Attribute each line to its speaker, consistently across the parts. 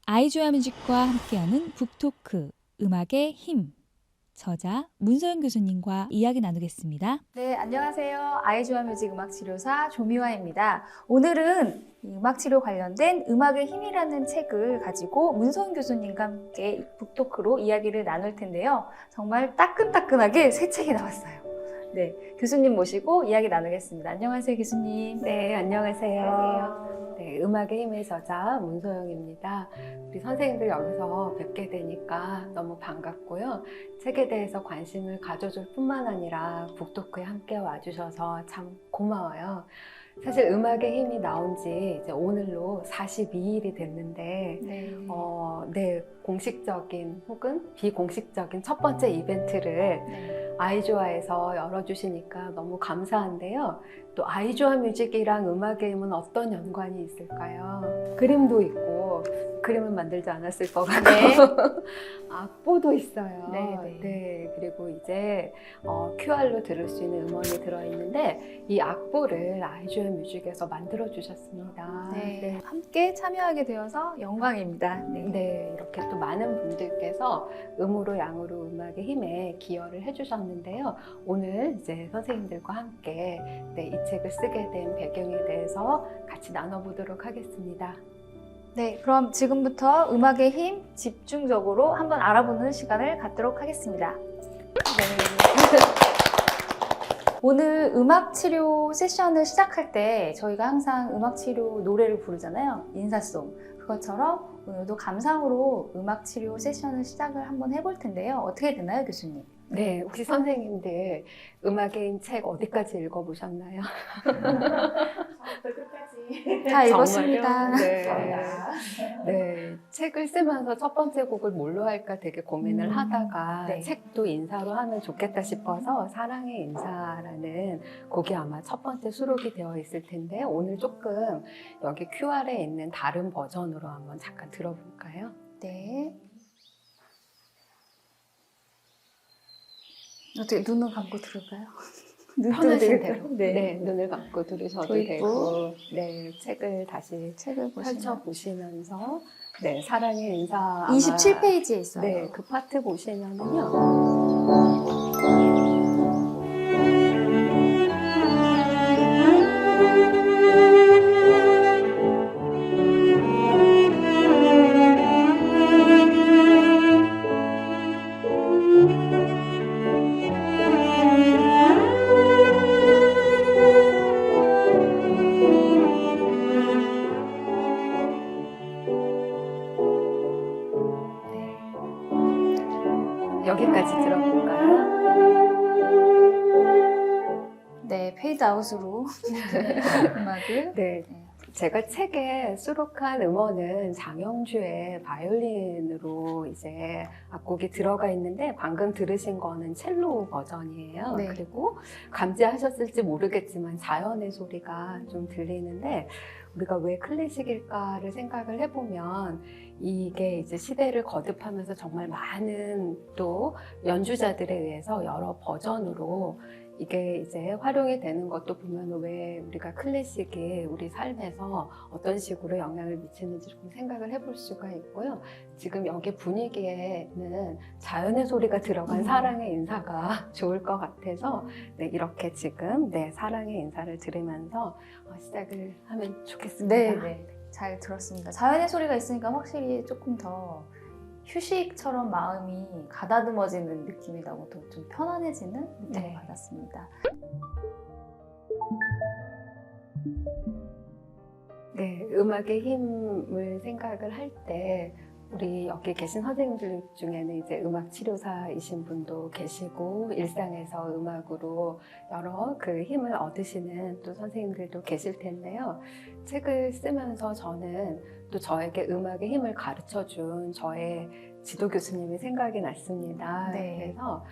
Speaker 1: 아이즈와 뮤직과 함께하는 북토크 음악의 힘 저자 문소영 교수님과 이야기 나누겠습니다.
Speaker 2: 네, 안녕하세요. 아이즈와 뮤직 음악치료사 조미화입니다. 오늘은 음악치료 관련된 음악의 힘이라는 책을 가지고 문소영 교수님과 함께 북토크로 이야기를 나눌 텐데요. 정말 따끈따끈하게 새 책이 나왔어요. 네, 교수님 모시고 이야기 나누겠습니다. 안녕하세요, 교수님.
Speaker 3: 네, 안녕하세요.
Speaker 2: 안녕하세요.
Speaker 3: 네, 음악의 힘의 저자 문소영입니다. 우리 선생님들 여기서 뵙게 되니까 너무 반갑고요. 책에 대해서 관심을 가져줄 뿐만 아니라 북토크에 함께 와주셔서 참 고마워요. 사실 음악의 힘이 나온 지 이제 오늘로 42일이 됐는데,
Speaker 2: 네.
Speaker 3: 공식적인 혹은 비공식적인 첫 번째 이벤트를 아이조아에서 열어주시니까 너무 감사한데요. 또 아이조아 뮤직이랑 음악의 힘은 어떤 연관이 있을까요? 그림도 있고, 그림은 만들지 않았을 것 같고, 악보도 있어요.
Speaker 2: 네.
Speaker 3: 그리고 이제 QR로 들을 수 있는 음원이 들어있는데, 이 악보를 아이조아 뮤직에서 만들어 주셨습니다.
Speaker 2: 네. 함께 참여하게 되어서 영광입니다.
Speaker 3: 네, 이렇게 또 많은 분들께서 음으로 양으로 음악의 힘에 기여를 해주셨는데요. 오늘 이제 선생님들과 함께 이 책을 쓰게 된 배경에 대해서 같이 나눠보도록 하겠습니다.
Speaker 2: 네, 그럼 지금부터 음악의 힘 집중적으로 한번 알아보는 시간을 갖도록 하겠습니다. 오늘 음악치료 세션을 시작할 때 저희가 항상 음악치료 노래를 부르잖아요. 인사송. 그것처럼 오늘도 감상으로 음악치료 세션을 시작을 한번 해볼 텐데요. 어떻게 되나요, 교수님?
Speaker 3: 네, 혹시 선생님들 음악의 힘 책 어디까지 읽어보셨나요?
Speaker 2: 다 읽었습니다.
Speaker 3: 네, 책을 쓰면서 첫 번째 곡을 뭘로 할까 되게 고민을 하다가
Speaker 2: 네.
Speaker 3: 책도 인사로 하면 좋겠다 싶어서 사랑의 인사라는 곡이 아마 첫 번째 수록이 되어 있을 텐데 오늘 조금 여기 QR에 있는 다른 버전으로 한번 잠깐 들어볼까요?
Speaker 2: 네. 어떻게 눈을 감고 들을까요?
Speaker 3: 편하신 대로.
Speaker 2: 네.
Speaker 3: 눈을 감고 들으셔도
Speaker 2: 저 있고.
Speaker 3: 되고, 책을 다시
Speaker 2: 책을
Speaker 3: 펼쳐 보시면서, 사랑의 인사.
Speaker 2: 27페이지에 있어요.
Speaker 3: 네, 그 파트 보시면은요. 여기까지 들어볼까요?
Speaker 2: 네, 페이드아웃으로 음악을.
Speaker 3: 네. 제가 책에 수록한 음원은 장영주의 바이올린으로 이제 악곡이 들어가 있는데 방금 들으신 거는 첼로 버전이에요.
Speaker 2: 네.
Speaker 3: 그리고 감지하셨을지 모르겠지만 자연의 소리가 좀 들리는데 우리가 왜 클래식일까를 생각을 해보면 이게 이제 시대를 거듭하면서 정말 많은 또 연주자들에 의해서 여러 버전으로 이게 이제 활용이 되는 것도 보면 왜 우리가 클래식이 우리 삶에서 어떤 식으로 영향을 미치는지 좀 생각을 해볼 수가 있고요. 지금 여기 분위기에는 자연의 소리가 들어간 사랑의 인사가 좋을 것 같아서 이렇게 지금 사랑의 인사를 들으면서 시작을 하면 좋겠습니다.
Speaker 2: 네. 잘 들었습니다. 자연의 소리가 있으니까 확실히 조금 더 휴식처럼 마음이 가다듬어지는 느낌이 나고 또 좀 편안해지는 느낌을 받았습니다.
Speaker 3: 네, 음악의 힘을 생각을 할 때 우리 여기 계신 선생님들 중에는 이제 음악 치료사이신 분도 계시고 일상에서 음악으로 여러 그 힘을 얻으시는 또 선생님들도 계실 텐데요. 책을 쓰면서 저는 또 저에게 음악의 힘을 가르쳐준 저의 지도 교수님이 생각이 났습니다. 그래서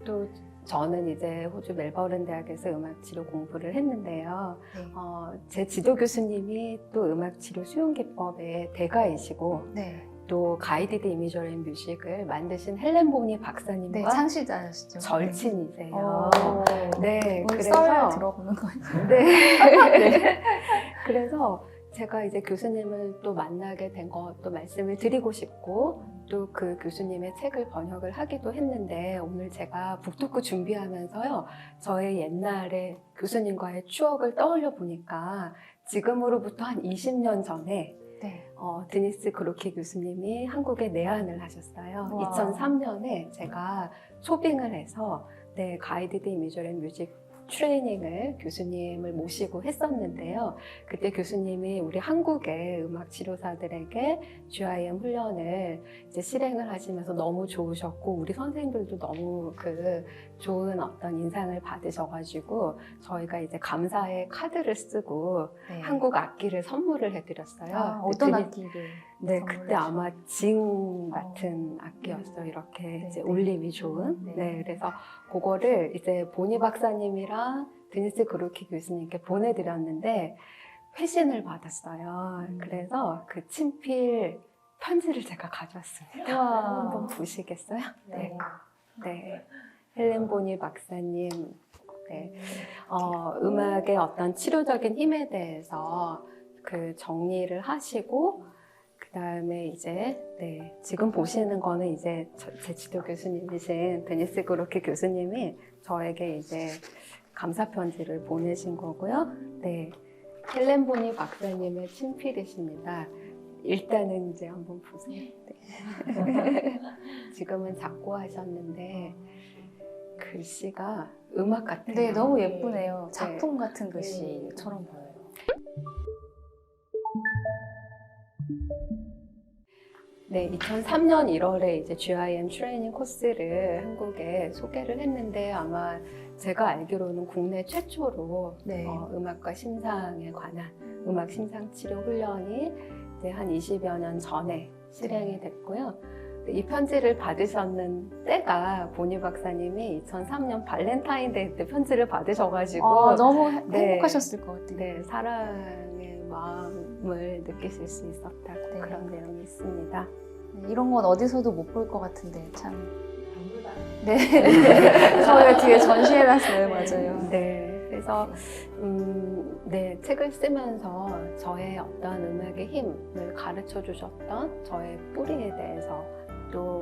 Speaker 3: 또 저는 이제 호주 멜버른 대학에서 음악치료 공부를 했는데요. 제 지도 교수님이 또 음악치료 수용기법의 대가이시고 또 가이디드 이미저리 뮤직을 만드신 헬렌 보니 박사님과
Speaker 2: 창시자시죠.
Speaker 3: 절친이세요.
Speaker 2: 오늘
Speaker 3: 그래서
Speaker 2: 썰을 들어보는 거예요.
Speaker 3: 그래서 제가 이제 교수님을 또 만나게 된 것도 말씀을 드리고 싶고 또 그 교수님의 책을 번역을 하기도 했는데 오늘 제가 북토크 준비하면서요 저의 옛날에 교수님과의 추억을 떠올려 보니까 지금으로부터 한 20년 전에
Speaker 2: 네.
Speaker 3: 드니스 그로키 교수님이 한국에 내한을 하셨어요.
Speaker 2: 와.
Speaker 3: 2003년에 제가 초빙을 해서 가이드드 이미저리 뮤직 트레이닝을 교수님을 모시고 했었는데요. 그때 교수님이 우리 한국의 음악 치료사들에게 GIM 훈련을 이제 실행을 하시면서 너무 좋으셨고 우리 선생님들도 너무 그 좋은 어떤 인상을 받으셔가지고 저희가 이제 감사의 카드를 쓰고
Speaker 2: 네.
Speaker 3: 한국 악기를 선물을 해드렸어요.
Speaker 2: 어떤
Speaker 3: 드니-
Speaker 2: 악기를?
Speaker 3: 네,
Speaker 2: 선물을
Speaker 3: 그때 아마 징 같은
Speaker 2: 어.
Speaker 3: 악기였어요. 이렇게
Speaker 2: 네,
Speaker 3: 이제
Speaker 2: 네.
Speaker 3: 울림이 좋은.
Speaker 2: 네.
Speaker 3: 네, 그래서 그거를 이제 보니 박사님이랑 드니스 그루키 교수님께 보내드렸는데 회신을 받았어요. 그래서 그 친필 편지를 제가 가져왔습니다.
Speaker 2: 와.
Speaker 3: 한번 보시겠어요?
Speaker 2: 네.
Speaker 3: 네. 헬렌 보니 박사님. 네. 음악의 어떤 치료적인 힘에 대해서 그 정리를 하시고 그 다음에 이제 지금 보시는 거는 이제 제 지도 교수님이신 드니스 그로키 교수님이 저에게 이제 감사 편지를 보내신 거고요. 네, 헬렌 보니 박사님의 친필이십니다. 일단은 이제 한번 보세요. 네. 지금은 작고하셨는데 글씨가 음악 같아요.
Speaker 2: 네, 너무 예쁘네요. 작품 같은 글씨처럼 보여요.
Speaker 3: 네, 2003년 1월에 이제 GIM 트레이닝 코스를 한국에 소개를 했는데 아마 제가 알기로는 국내 최초로
Speaker 2: 네.
Speaker 3: 음악과 심상에 관한 음악 심상 치료 훈련이 이제 한 20여 년 전에 실행이 됐고요. 이 편지를 받으셨는 때가 보니 박사님이 2003년 발렌타인데이 때 편지를 받으셔가지고
Speaker 2: 너무
Speaker 3: 네.
Speaker 2: 행복하셨을 것 같아요.
Speaker 3: 네, 사랑의 마음을 느끼실 수 있었다고
Speaker 2: 네.
Speaker 3: 그런 내용이 있습니다.
Speaker 2: 네, 이런 건 어디서도 못 볼 것 같은데 참. 네. 저희가 뒤에 전시해놨어요, 맞아요.
Speaker 3: 네, 그래서 네, 책을 쓰면서 저의 어떤 음악의 힘을 가르쳐 주셨던 저의 뿌리에 대해서 또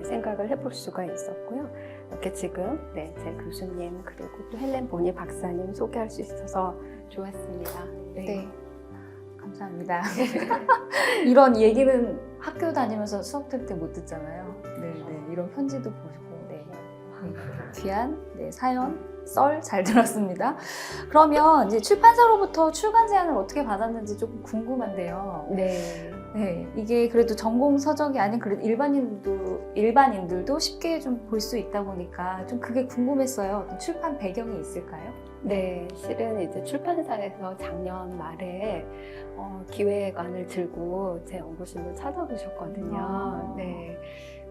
Speaker 3: 생각을 해볼 수가 있었고요. 이렇게 지금 제 교수님 그리고 또 헬렌 보니 박사님 소개할 수 있어서 좋았습니다.
Speaker 2: 네. 감사합니다. 이런 얘기는 학교 다니면서 수업 들을 때 못 듣잖아요. 네, 이런 편지도 보시고, 귀한 사연, 썰 잘 들었습니다. 그러면 이제 출판사로부터 출간 제안을 어떻게 받았는지 조금 궁금한데요.
Speaker 3: 네,
Speaker 2: 이게 그래도 전공 서적이 아닌 그래도 일반인들도 쉽게 좀 볼 수 있다 보니까 좀 그게 궁금했어요. 어떤 출판 배경이 있을까요?
Speaker 3: 네, 실은 이제 출판사에서 작년 말에 기획안을 들고 제 연구실로 찾아오셨거든요. 네,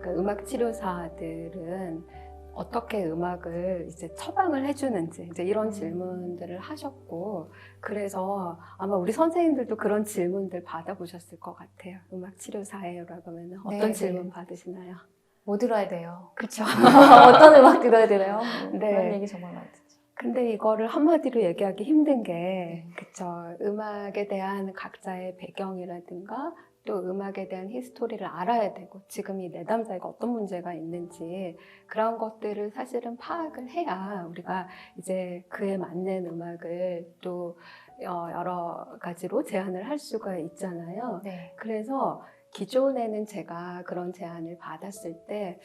Speaker 3: 그러니까 음악 치료사들은 어떻게 음악을 이제 처방을 해주는지 이제 이런 질문들을 하셨고 그래서 아마 우리 선생님들도 그런 질문들 받아보셨을 것 같아요. 음악 치료사예요라고 하면 어떤 질문 받으시나요?
Speaker 2: 뭐 들어야 돼요?
Speaker 3: 그렇죠.
Speaker 2: 어떤 음악 들어야 되나요?
Speaker 3: 네.
Speaker 2: 그런 얘기 정말 많이 듣죠.
Speaker 3: 근데 이거를 한마디로 얘기하기 힘든 게 그쵸. 음악에 대한 각자의 배경이라든가 또 음악에 대한 히스토리를 알아야 되고 지금 이 내담자에게 어떤 문제가 있는지 그런 것들을 사실은 파악을 해야 우리가 이제 그에 맞는 음악을 또 여러 가지로 제안을 할 수가 있잖아요.
Speaker 2: 네.
Speaker 3: 그래서 기존에는 제가 그런 제안을 받았을 때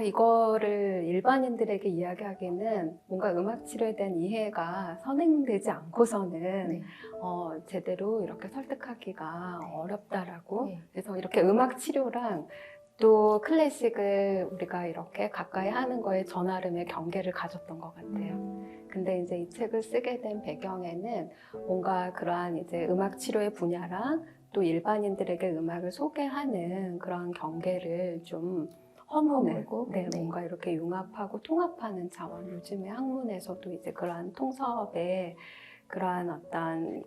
Speaker 3: 이거를 일반인들에게 이야기하기는 뭔가 음악 치료에 대한 이해가 선행되지 않고서는 제대로 이렇게 설득하기가 어렵다라고. 그래서 이렇게 음악 치료랑 또 클래식을 우리가 이렇게 가까이 하는 거에 저 나름의 경계를 가졌던 것 같아요. 근데 이제 이 책을 쓰게 된 배경에는 뭔가 그러한 이제 음악 치료의 분야랑 또 일반인들에게 음악을 소개하는 그런 경계를 좀 허무는 뭔가 이렇게 융합하고 통합하는 차원. 요즘에 학문에서도 이제 그러한 통섭의 그러한 어떤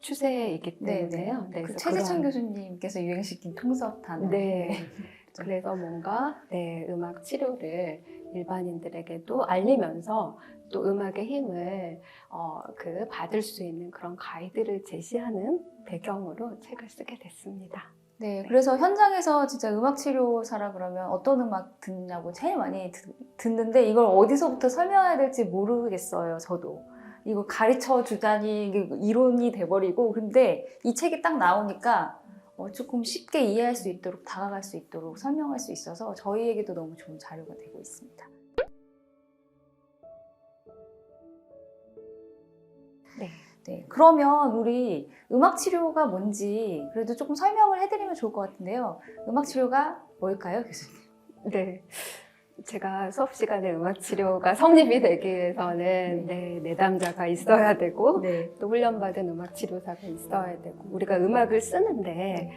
Speaker 3: 추세이기
Speaker 2: 네,
Speaker 3: 때문에요.
Speaker 2: 네. 그
Speaker 3: 그래서
Speaker 2: 최지천
Speaker 3: 그런-
Speaker 2: 교수님께서 유행시킨 통섭 단어.
Speaker 3: 네. 그래서 뭔가 음악 치료를 일반인들에게도 알리면서 또 음악의 힘을 받을 수 있는 그런 가이드를 제시하는 배경으로 책을 쓰게 됐습니다.
Speaker 2: 네, 그래서 현장에서 진짜 음악 치료사라 그러면 어떤 음악 듣냐고 제일 많이 듣는데 이걸 어디서부터 설명해야 될지 모르겠어요, 저도. 이거 가르쳐 주자니 이게 이론이 돼버리고, 근데 이 책이 딱 나오니까 조금 쉽게 이해할 수 있도록, 다가갈 수 있도록 설명할 수 있어서 저희에게도 너무 좋은 자료가 되고 있습니다.
Speaker 3: 네.
Speaker 2: 네, 그러면 우리 음악 치료가 뭔지 그래도 조금 설명을 해드리면 좋을 것 같은데요. 음악 치료가 뭘까요, 교수님?
Speaker 3: 네. 제가 수업 시간에 음악 치료가 성립이 되기 위해서는 내담자가 있어야 되고
Speaker 2: 네.
Speaker 3: 또 훈련받은 음악 치료사가 있어야 되고 우리가 음악을 쓰는데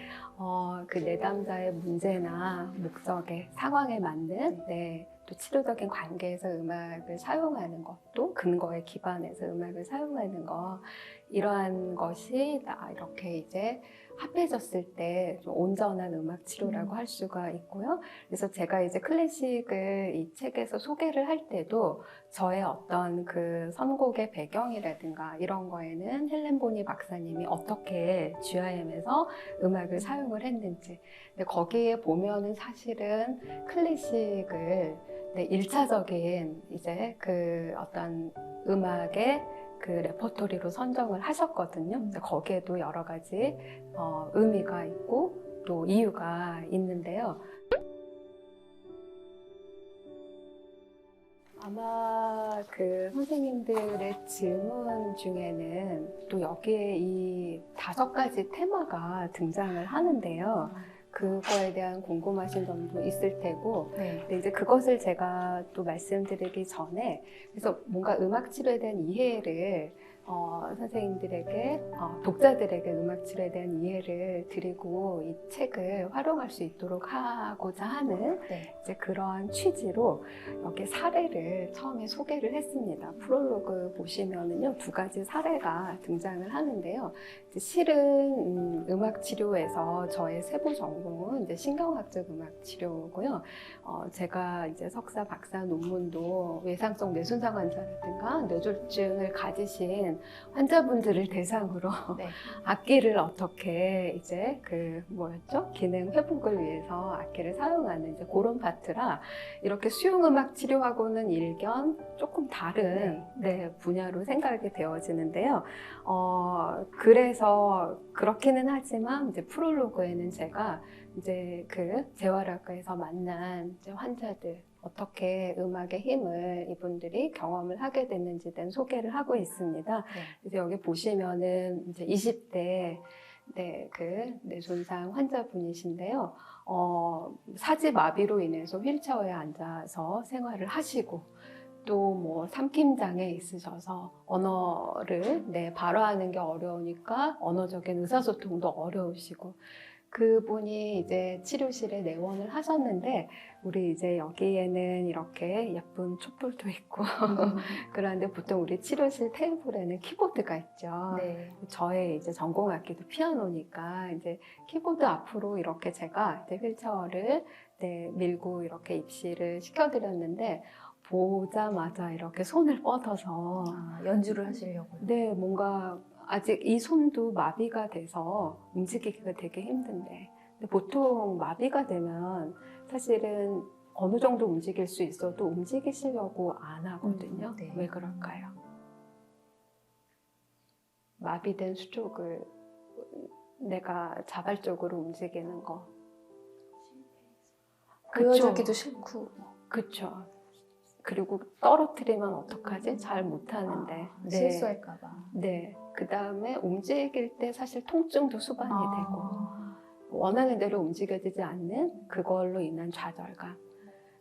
Speaker 3: 그 내담자의 문제나 목적에 상황에 맞는 또 치료적인 관계에서 음악을 사용하는 것도 근거에 기반해서 음악을 사용하는 거 이러한 것이 이렇게 이제 합해졌을 때 좀 온전한 음악 치료라고 할 수가 있고요. 그래서 제가 이제 클래식을 이 책에서 소개를 할 때도 저의 어떤 그 선곡의 배경이라든가 이런 거에는 헬렌 보니 박사님이 어떻게 GIM에서 음악을 사용을 했는지. 근데 거기에 보면은 사실은 클래식을 1차적인 이제 그 어떤 음악의 그 레퍼토리로 선정을 하셨거든요. 근데 거기에도 여러 가지 의미가 있고 또 이유가 있는데요. 아마 그 선생님들의 질문 중에는 또 여기에 이 5가지 테마가 등장을 하는데요. 그거에 대한 궁금하신 점도 있을 테고, 근데 이제 그것을 제가 또 말씀드리기 전에, 그래서 뭔가 음악 치료에 대한 이해를 선생님들에게, 독자들에게 음악 치료에 대한 이해를 드리고 이 책을 활용할 수 있도록 하고자 하는 이제 그러한 취지로 여기 사례를 처음에 소개를 했습니다. 프롤로그 보시면은요, 2가지 사례가 등장을 하는데요. 이제 실은 음악 치료에서 저의 세부 전공은 이제 신경학적 음악 치료고요. 제가 이제 석사, 박사 논문도 외상성 뇌손상 환자라든가 뇌졸중을 가지신 환자분들을 대상으로 악기를 어떻게 이제 그 뭐였죠? 기능 회복을 위해서 악기를 사용하는 이제 그런 파트라 이렇게 수용음악 치료하고는 일견 조금 다른 분야로 생각이 되어지는데요. 그래서 그렇기는 하지만 이제 프롤로그에는 제가 이제 그 재활학과에서 만난 이제 환자들 어떻게 음악의 힘을 이분들이 경험을 하게 됐는지 대한 소개를 하고 있습니다. 그래서 여기 보시면은 이제 20대 그 뇌손상 환자분이신데요. 사지마비로 인해서 휠체어에 앉아서 생활을 하시고 또 뭐 삼킴장애 있으셔서 언어를 발화하는 게 어려우니까 언어적인 의사소통도 어려우시고 그분이 이제 치료실에 내원을 하셨는데 우리 이제 여기에는 이렇게 예쁜 촛불도 있고 그런데 보통 우리 치료실 테이블에는 키보드가 있죠. 저의 이제 전공악기도 피아노니까 이제 키보드 앞으로 이렇게 제가 이제 휠체어를 밀고 이렇게 입시를 시켜드렸는데 보자마자 이렇게 손을 뻗어서
Speaker 2: 연주를 하시려고.
Speaker 3: 뭔가 아직 이 손도 마비가 돼서 움직이기가 되게 힘든데 근데 보통 마비가 되면 사실은 어느 정도 움직일 수 있어도 움직이시려고 안 하거든요. 왜 그럴까요? 마비된 수족을 내가 자발적으로 움직이는 거
Speaker 2: 보여주기도 싫고.
Speaker 3: 그쵸. 그리고 떨어뜨리면 어떡하지? 잘 못하는데.
Speaker 2: 실수할까봐.
Speaker 3: 그 다음에 움직일 때 사실 통증도 수반이 되고 원하는 대로 움직여지지 않는 그걸로 인한 좌절감.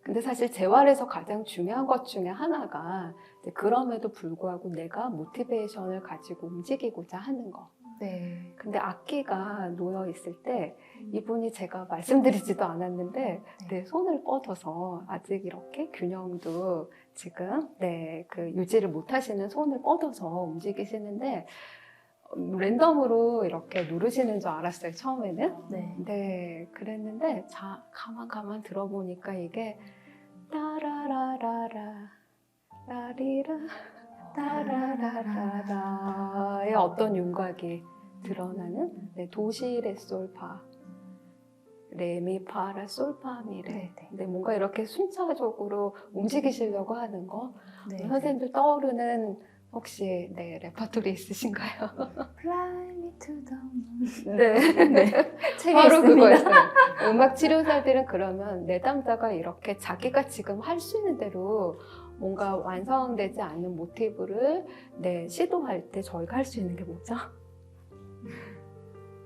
Speaker 3: 근데 사실 재활에서 가장 중요한 것 중에 하나가 그럼에도 불구하고 내가 모티베이션을 가지고 움직이고자 하는 거. 근데 악기가 놓여 있을 때 이분이 제가 말씀드리지도 않았는데 내 손을 뻗어서 아직 이렇게 균형도 지금 그 유지를 못 하시는 손을 뻗어서 움직이시는데 랜덤으로 이렇게 누르시는 줄 알았어요, 처음에는.
Speaker 2: 네.
Speaker 3: 네, 그랬는데 가만 들어보니까 이게 따라라라라 라리라 따라라라라의 어떤 윤곽이 드러나는 네, 도시레솔파 레미파라 솔파미레.
Speaker 2: 네, 네.
Speaker 3: 근데 뭔가 이렇게 순차적으로 움직이시려고 하는 거.
Speaker 2: 네.
Speaker 3: 선생님들 떠오르는 혹시 네, 레퍼토리 있으신가요?
Speaker 2: Fly me to the moon.
Speaker 3: 네.
Speaker 2: 네. 책에
Speaker 3: 바로
Speaker 2: 있습니다.
Speaker 3: 그거였어요. 음악 치료사들은 그러면 내담자가 이렇게 자기가 지금 할 수 있는 대로 뭔가 완성되지 않는 모티브를 네, 시도할 때 저희가 할 수 있는 게 뭐죠?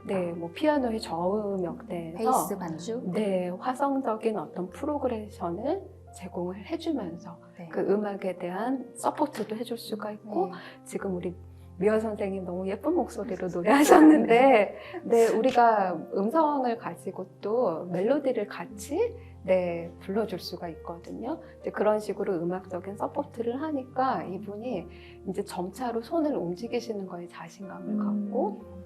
Speaker 3: 네, 뭐 피아노의 저음역대에서
Speaker 2: 베이스 반주.
Speaker 3: 네, 화성적인 어떤 프로그레션을 제공을 해주면서
Speaker 2: 네.
Speaker 3: 그 음악에 대한 서포트도 해줄 수가 있고
Speaker 2: 네.
Speaker 3: 지금 우리 미화 선생님 너무 예쁜 목소리로 노래하셨는데 네, 우리가 음성을 가지고 또 멜로디를 같이 네, 불러줄 수가 있거든요. 이제 그런 식으로 음악적인 서포트를 하니까 이분이 이제 점차로 손을 움직이시는 거에 자신감을 갖고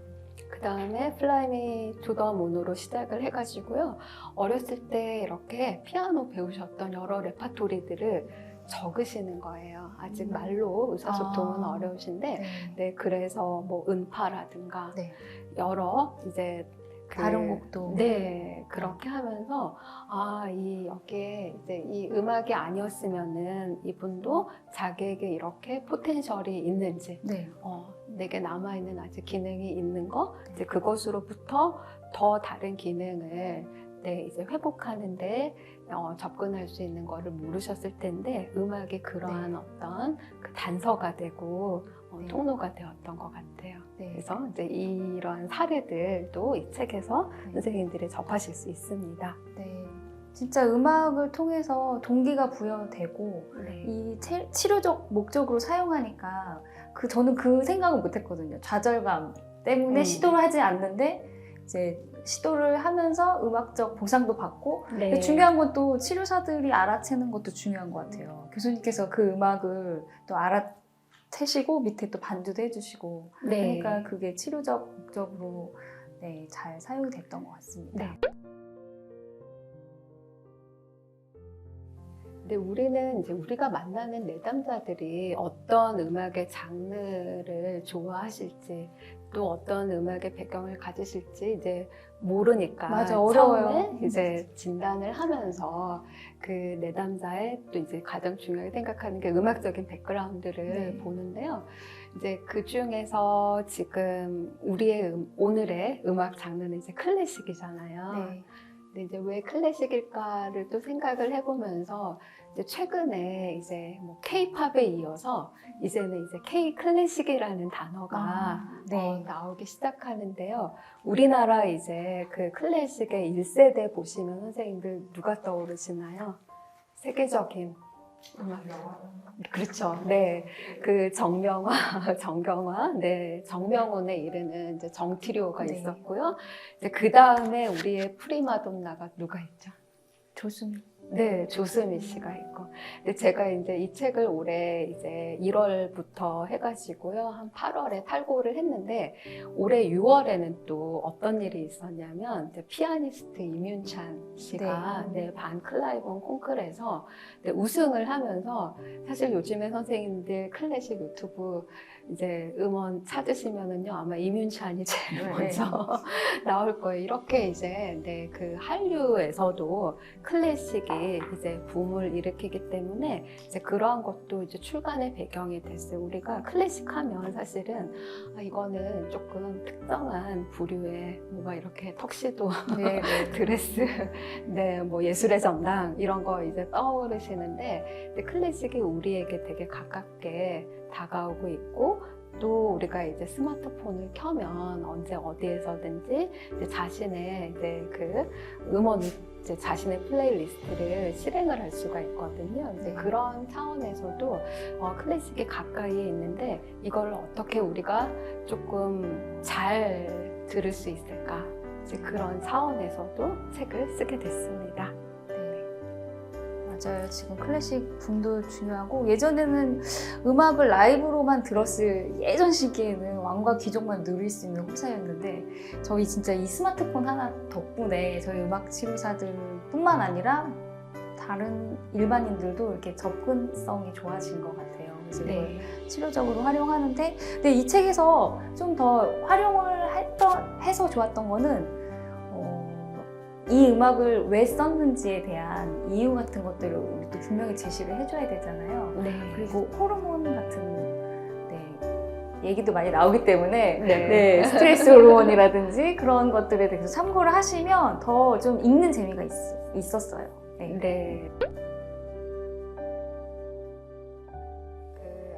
Speaker 3: 그 다음에 Fly Me to the Moon으로 시작을 해가지고요. 어렸을 때 이렇게 피아노 배우셨던 여러 레파토리들을 적으시는 거예요. 아직 말로 의사소통은
Speaker 2: 아.
Speaker 3: 어려우신데,
Speaker 2: 네.
Speaker 3: 네, 그래서 뭐 은파라든가
Speaker 2: 네.
Speaker 3: 여러 이제
Speaker 2: 다른 곡도.
Speaker 3: 네, 그렇게 하면서 여기에 이제 이 음악이 아니었으면은 이분도 자기에게 이렇게 포텐셜이 있는지
Speaker 2: 네.
Speaker 3: 내게 남아있는 아직 기능이 있는 거 이제 그것으로부터 더 다른 기능을 네, 이제 회복하는데 접근할 수 있는 거를 모르셨을 텐데 음악이 그러한 어떤 그 단서가 되고
Speaker 2: 네.
Speaker 3: 통로가 되었던 것 같아요.
Speaker 2: 네.
Speaker 3: 그래서 이제 이러한 사례들도 이 책에서
Speaker 2: 네.
Speaker 3: 선생님들이 접하실 수 있습니다.
Speaker 2: 네. 진짜 음악을 통해서 동기가 부여되고
Speaker 3: 네.
Speaker 2: 이 치료적 목적으로 사용하니까 저는 그 생각은 못했거든요. 좌절감 때문에 시도를 하지 않는데 이제 시도를 하면서 음악적 보상도 받고
Speaker 3: 네.
Speaker 2: 근데 중요한 건 또 치료사들이 알아채는 것도 중요한 것 같아요. 교수님께서 그 음악을 또 알아채시고 밑에 또 반주도 해주시고
Speaker 3: 네.
Speaker 2: 그러니까 그게 치료적 목적으로 네, 잘 사용이 됐던 것 같습니다.
Speaker 3: 네. 근데 우리는 이제 우리가 만나는 내담자들이 어떤 음악의 장르를 좋아하실지 또 어떤 음악의 배경을 가지실지 이제 모르니까
Speaker 2: 맞아, 어려워요.
Speaker 3: 처음에 이제 진단을 하면서 그 내담자의 또 이제 가장 중요하게 생각하는 게 음악적인 백그라운드를
Speaker 2: 네.
Speaker 3: 보는데요. 이제 그 중에서 지금 오늘의 음악 장르는 이제 클래식이잖아요.
Speaker 2: 네.
Speaker 3: 근데 이제 왜 클래식일까를 또 생각을 해보면서 이제 최근에 이제 뭐 K-팝에 이어서 이제는 이제 K-클래식이라는 단어가
Speaker 2: 네.
Speaker 3: 나오기 시작하는데요. 우리나라 이제 그 클래식의 1세대 보시면 선생님들 누가 떠오르시나요? 세계적인 음악. 그렇죠. 네. 그 정명화, 정경화, 네. 정명훈에 이르는 이제 정티료가
Speaker 2: 네.
Speaker 3: 있었고요. 이제 그 다음에 우리의 프리마돈나가 누가 있죠?
Speaker 2: 조수미.
Speaker 3: 네, 조수미 씨가 있고. 근데 제가 이제 이 책을 올해 이제 1월부터 해가지고요. 한 8월에 탈고를 했는데, 올해 6월에는 또 어떤 일이 있었냐면, 이제 피아니스트 임윤찬 씨가 네, 반 클라이본 콩쿠르에서 네, 우승을 하면서, 사실 요즘에 선생님들 클래식 유튜브 이제 음원 찾으시면은요, 아마 임윤찬이 제일
Speaker 2: 네.
Speaker 3: 먼저 나올 거예요. 이렇게 이제, 네, 그 한류에서도 클래식이 이제 붐을 일으키기 때문에 이제 그러한 것도 이제 출간의 배경이 됐어요. 우리가 클래식 하면 사실은 이거는 조금 특정한 부류의 뭐가 이렇게 턱시도
Speaker 2: 네, 네.
Speaker 3: 드레스, 네, 뭐 예술의 전당 이런 거 이제 떠오르시는데 근데 클래식이 우리에게 되게 가깝게 다가오고 있고 또 우리가 이제 스마트폰을 켜면 언제 어디에서든지 이제 자신의 이제 그 음원을 이제 자신의 플레이리스트를 실행을 할 수가 있거든요. 이제 그런 차원에서도 클래식이 가까이에 있는데 이걸 어떻게 우리가 조금 잘 들을 수 있을까? 이제 그런 차원에서도 책을 쓰게 됐습니다.
Speaker 2: 네. 맞아요. 지금 클래식 붐도 중요하고 예전에는 음악을 라이브로만 들었을 예전 시기에는 왕과 귀족만 누릴 수 있는 호사였는데 저희 진짜 이 스마트폰 하나 덕분에 저희 음악 치료사들뿐만 아니라 다른 일반인들도 이렇게 접근성이 좋아진 것 같아요. 그래서 이걸 치료적으로 활용하는데 근데 이 책에서 좀 더 활용을 해서 좋았던 거는 이 음악을 왜 썼는지에 대한 이유 같은 것들을 우리 또 분명히 제시를 해줘야 되잖아요.
Speaker 3: 네.
Speaker 2: 그리고 호르몬 같은 얘기도 많이 나오기 때문에
Speaker 3: 네.
Speaker 2: 스트레스 호르몬이라든지 그런 것들에 대해서 참고를 하시면 더 좀 읽는 재미가 있었어요.
Speaker 3: 네.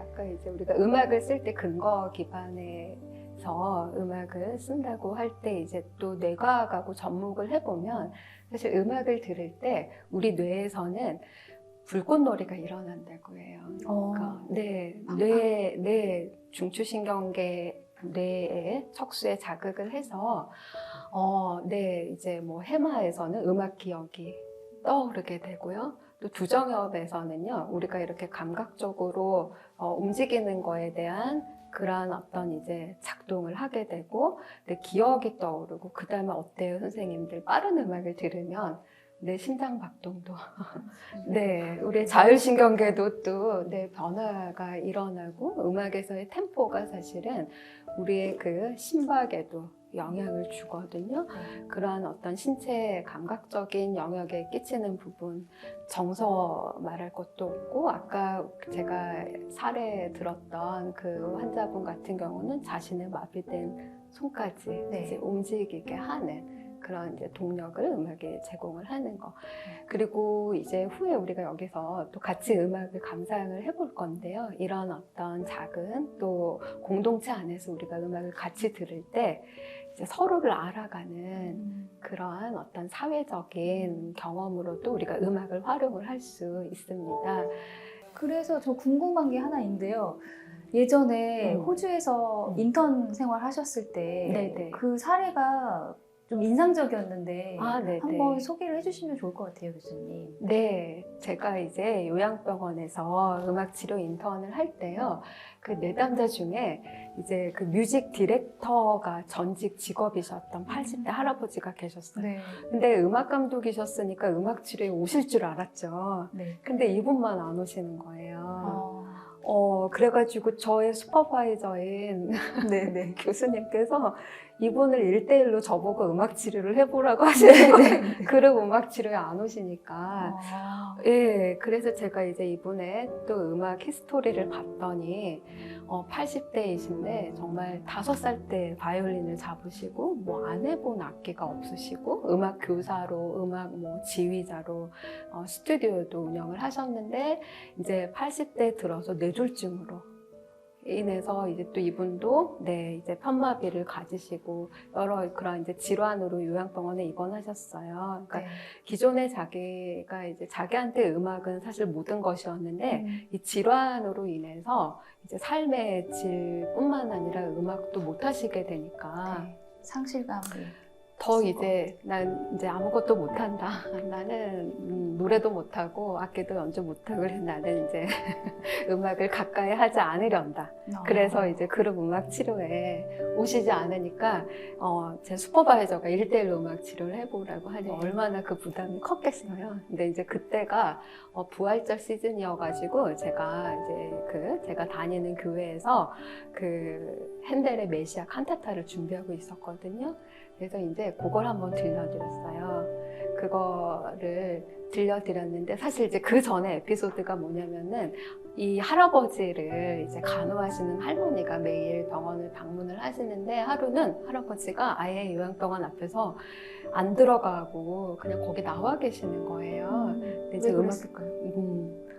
Speaker 3: 아까 이제 우리가 음악을 쓸 때 근거 기반에서 음악을 쓴다고 할 때 이제 또 뇌과학하고 접목을 해보면 사실 음악을 들을 때 우리 뇌에서는 불꽃놀이가 일어난다고 해요. 그러니까 뇌 중추신경계 뇌의 척수에 자극을 해서 이제 뭐 해마에서는 음악 기억이 떠오르게 되고요. 또 두정엽에서는요, 우리가 이렇게 감각적으로 움직이는 거에 대한 그러한 어떤 이제 작동을 하게 되고, 내 기억이 떠오르고, 그 다음에 어때요, 선생님들? 빠른 음악을 들으면 내 심장 박동도, 우리 자율신경계도 또 변화가 일어나고, 음악에서의 템포가 사실은 우리의 그 심박에도 영향을 주거든요. 그러한 어떤 신체 감각적인 영역에 끼치는 부분, 정서 말할 것도 없고, 아까 제가 사례 들었던 그 환자분 같은 경우는 자신의 마비된 손까지 이제 움직이게 하는 그런 이제 동력을 음악에 제공을 하는 거. 그리고 이제 후에 우리가 여기서 또 같이 음악을 감상을 해볼 건데요. 이런 어떤 작은 또 공동체 안에서 우리가 음악을 같이 들을 때 이제 서로를 알아가는 그러한 어떤 사회적인 경험으로도 우리가 음악을 활용을 할 수 있습니다.
Speaker 2: 그래서 저 궁금한 게 하나 있는데요. 예전에 호주에서 인턴 생활 하셨을 때 그 사례가 좀 인상적이었는데 한번 소개를 해주시면 좋을 것 같아요, 교수님.
Speaker 3: 네, 제가 이제 요양병원에서 음악치료 인턴을 할 때요, 그 내담자 중에 이제 그 뮤직 디렉터가 전직 직업이셨던 80대 할아버지가 계셨어요. 근데 음악 감독이셨으니까 음악치료에 오실 줄 알았죠. 근데 이분만 안 오시는 거예요. 그래가지고 저의 슈퍼바이저인 교수님께서 이분을 1대1로 저보고 음악 치료를 해보라고 하시는 거예요. 그리고 음악 치료에 안 오시니까. 그래서 제가 이제 이분의 또 음악 히스토리를 봤더니 80대이신데 정말 5살 때 바이올린을 잡으시고 뭐 안 해본 악기가 없으시고 음악 교사로 음악 뭐 지휘자로 스튜디오도 운영을 하셨는데 이제 80대 들어서 뇌졸중으로 인해서 이제 또 이분도 이제 편마비를 가지시고 여러 그런 이제 질환으로 요양병원에 입원하셨어요. 그러니까 기존에 자기가 이제 자기한테 음악은 사실 모든 것이었는데 이 질환으로 인해서 이제 삶의 질뿐만 아니라 음악도 못 하시게 되니까
Speaker 2: 상실감이
Speaker 3: 더 이제 난 이제 아무것도 못한다. 나는 노래도 못하고 악기도 연주 못하고 그래서 나는 이제 음악을 가까이 하지 않으련다. 그래서 이제 그룹 음악 치료에 오시지 않으니까 제 슈퍼바이저가 1대1로 음악 치료를 해보라고 하니 얼마나 그 부담이 컸겠어요. 근데 이제 그때가 부활절 시즌이어가지고 제가 이제 제가 다니는 교회에서 그 핸델의 메시아 칸타타를 준비하고 있었거든요. 그래서 이제 그걸 한번 들려드렸어요. 그거를 들려드렸는데 사실 이제 그 전에 에피소드가 뭐냐면은 이 할아버지를 이제 간호하시는 할머니가 매일 병원을 방문을 하시는데 하루는 할아버지가 아예 요양병원 앞에서 안 들어가고 그냥 거기 나와 계시는 거예요. 근데 이제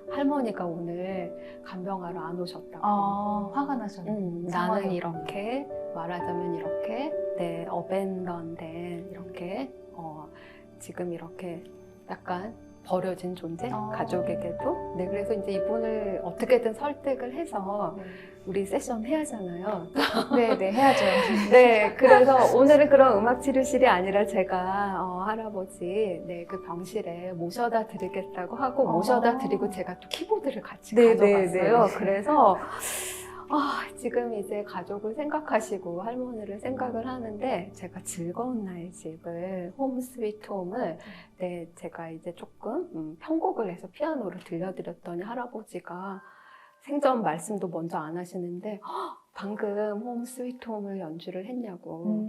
Speaker 3: 할머니가 오늘 간병하러 안 오셨다고.
Speaker 2: 화가 나셨네.
Speaker 3: 나는 이렇게 말하자면 이렇게 어벤던된 이렇게 지금 이렇게 약간 버려진 존재,
Speaker 2: 아.
Speaker 3: 가족에게도. 네, 그래서 이제 이분을 어떻게든 설득을 해서
Speaker 2: 네.
Speaker 3: 우리 세션 해야 하잖아요.
Speaker 2: 네, 네, 해야죠.
Speaker 3: 네, 그래서 오늘은 그런 음악 치료실이 아니라 제가 할아버지 그 병실에 모셔다 드리겠다고 하고 모셔다 드리고 제가 또 키보드를 같이
Speaker 2: 네,
Speaker 3: 가져갔어요.
Speaker 2: 네, 네.
Speaker 3: 그래서 지금 이제 가족을 생각하시고 할머니를 생각을 하는데 제가 즐거운 나의 집을 홈 스위트 홈을 제가 이제 조금 편곡을 해서 피아노를 들려드렸더니 할아버지가 생전 말씀도 먼저 안 하시는데 방금 홈 스위트 홈을 연주를 했냐고.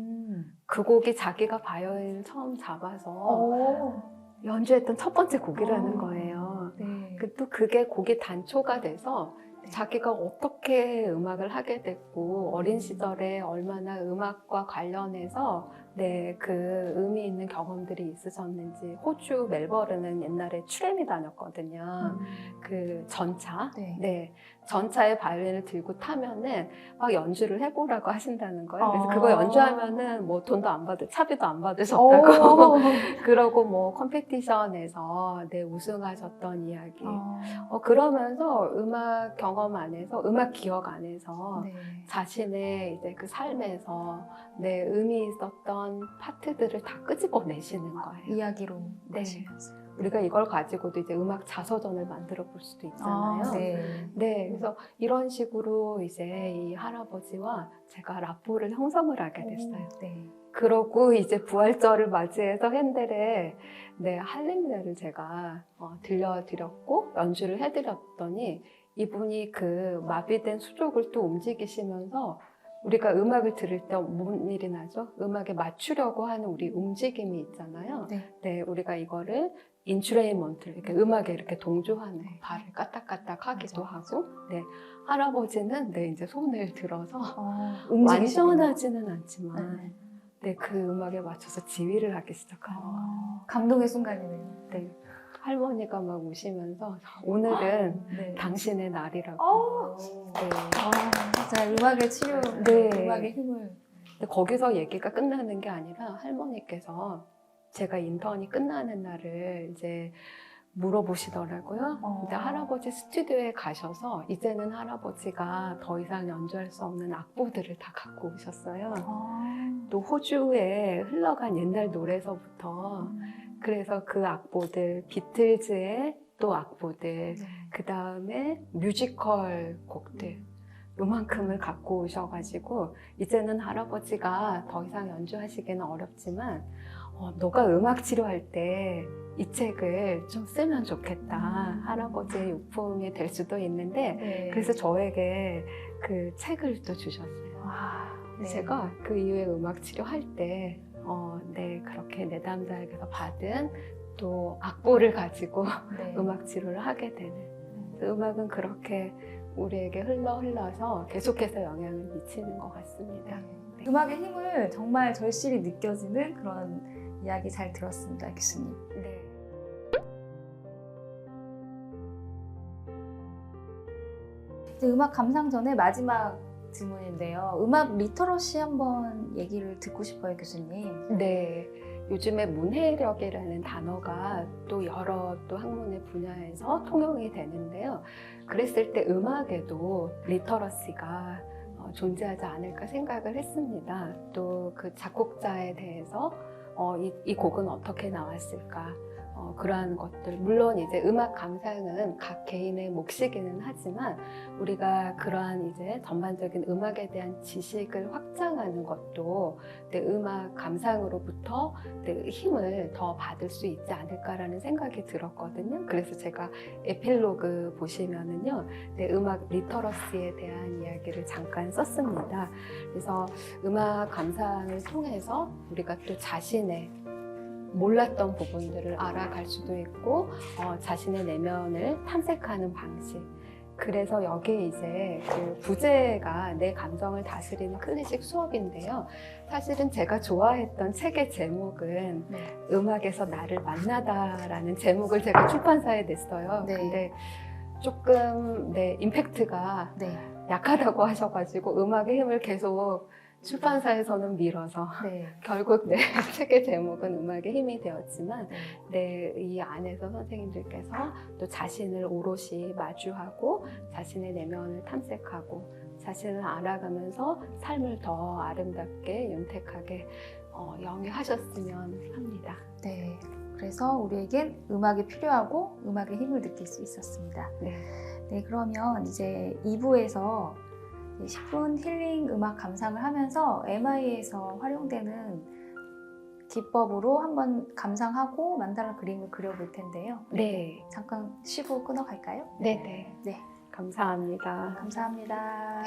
Speaker 3: 그 곡이 자기가 바이올린을 처음 잡아서 연주했던 첫 번째 곡이라는 거예요.
Speaker 2: 네.
Speaker 3: 또 그게 곡이 단초가 돼서 자기가 어떻게 음악을 하게 됐고 어린 시절에 얼마나 음악과 관련해서 그 의미 있는 경험들이 있으셨는지. 호주 멜버른은 옛날에 출애미 다녔거든요. 그 전차.
Speaker 2: 네.
Speaker 3: 전차에 바이올린을 들고 타면은 막 연주를 해보라고 하신다는 거예요. 그래서 그거 연주하면은 뭐 돈도 안 받을, 차비도 안 받으셨다고. 그러고 뭐 컴피티션에서 우승하셨던 이야기. 그러면서 음악 경험 안에서, 음악 기억 안에서
Speaker 2: 네.
Speaker 3: 자신의 이제 그 삶에서 의미 있었던 파트들을 다 끄집어내시는 거예요.
Speaker 2: 이야기로
Speaker 3: 네.
Speaker 2: 하시면서.
Speaker 3: 우리가 이걸 가지고도 이제 음악 자서전을 만들어 볼 수도 있잖아요.
Speaker 2: 네.
Speaker 3: 그래서 이런 식으로 이제 이 할아버지와 제가 라포를 형성을 하게 됐어요.
Speaker 2: 네.
Speaker 3: 그러고 이제 부활절을 맞이해서 핸델의 할렘네를 제가 들려드렸고 연주를 해드렸더니 이분이 그 마비된 수족을 또 움직이시면서 우리가 음악을 들을 때 뭔 일이 나죠? 음악에 맞추려고 하는 우리 움직임이 있잖아요. 우리가 이거를 인트레인먼트, 이렇게 음악에 이렇게 동조하는 발을 까딱까딱 하기도 하고, 할아버지는 이제 손을 들어서 완전하지는 않지만, 그 음악에 맞춰서 지휘를 하기 시작하는 거예요.
Speaker 2: 감동의 순간이네요.
Speaker 3: 할머니가 막 우시면서 오늘은 당신의 날이라고.
Speaker 2: 진짜 음악의 치료, 음악의 힘을.
Speaker 3: 근데 거기서 얘기가 끝나는 게 아니라 할머니께서 제가 인턴이 끝나는 날을 이제 물어보시더라고요. 근데 할아버지 스튜디오에 가셔서 이제는 할아버지가 더 이상 연주할 수 없는 악보들을 다 갖고 오셨어요. 또 호주에 흘러간 옛날 노래서부터 그래서 그 악보들, 비틀즈의 또 악보들, 그 다음에 뮤지컬 곡들 요만큼을 갖고 오셔가지고 이제는 할아버지가 더 이상 연주하시기는 어렵지만 너가 음악 치료할 때 이 책을 좀 쓰면 좋겠다. 할아버지의 유품이 될 수도 있는데 그래서 저에게 그 책을 또 주셨어요. 제가 그 이후에 음악 치료할 때 그렇게 내담자에게서 받은 또 악보를 가지고 음악 치료를 하게 되는. 음악은 그렇게 우리에게 흘러서 계속해서 영향을 미치는 것 같습니다.
Speaker 2: 음악의 힘을 정말 절실히 느껴지는 그런 이야기 잘 들었습니다, 교수님. 이제 음악 감상 전에 마지막 질문인데요. 음악 리터러시 한번 얘기를 듣고 싶어요, 교수님.
Speaker 3: 요즘에 문해력이라는 단어가 또 여러 학문의 분야에서 통용이 되는데요. 그랬을 때 음악에도 리터러시가 존재하지 않을까 생각을 했습니다. 또 그 작곡자에 대해서 이 곡은 어떻게 나왔을까? 그러한 것들. 물론 이제 음악 감상은 각 개인의 몫이기는 하지만 우리가 그러한 이제 전반적인 음악에 대한 지식을 확장하는 것도 음악 감상으로부터 힘을 더 받을 수 있지 않을까라는 생각이 들었거든요. 그래서 제가 에필로그 보시면은요, 음악 리터러시에 대한 이야기를 잠깐 썼습니다. 그래서 음악 감상을 통해서 우리가 또 자신의 몰랐던 부분들을 알아갈 수도 있고 자신의 내면을 탐색하는 방식. 그래서 여기에 이제 그 부제가 내 감정을 다스리는 클래식 수업인데요. 사실은 제가 좋아했던 책의 제목은 음악에서 나를 만나다라는 제목을 제가 출판사에 냈어요. 근데 조금 임팩트가 약하다고 하셔가지고 음악의 힘을 계속 출판사에서는 밀어서
Speaker 2: 네.
Speaker 3: 결국 내 책의 제목은 음악의 힘이 되었지만
Speaker 2: 네.
Speaker 3: 이 안에서 선생님들께서 또 자신을 오롯이 마주하고 자신의 내면을 탐색하고 자신을 알아가면서 삶을 더 아름답게 윤택하게 영위하셨으면 합니다.
Speaker 2: 네. 그래서 우리에겐 음악이 필요하고 음악의 힘을 느낄 수 있었습니다.
Speaker 3: 네.
Speaker 2: 네, 그러면 이제 2부에서 10분 힐링 음악 감상을 하면서 MI에서 활용되는 기법으로 한번 감상하고 만다라 그림을 그려볼 텐데요.
Speaker 3: 네.
Speaker 2: 잠깐 쉬고 끊어갈까요?
Speaker 3: 네네.
Speaker 2: 네.
Speaker 3: 감사합니다.
Speaker 2: 감사합니다.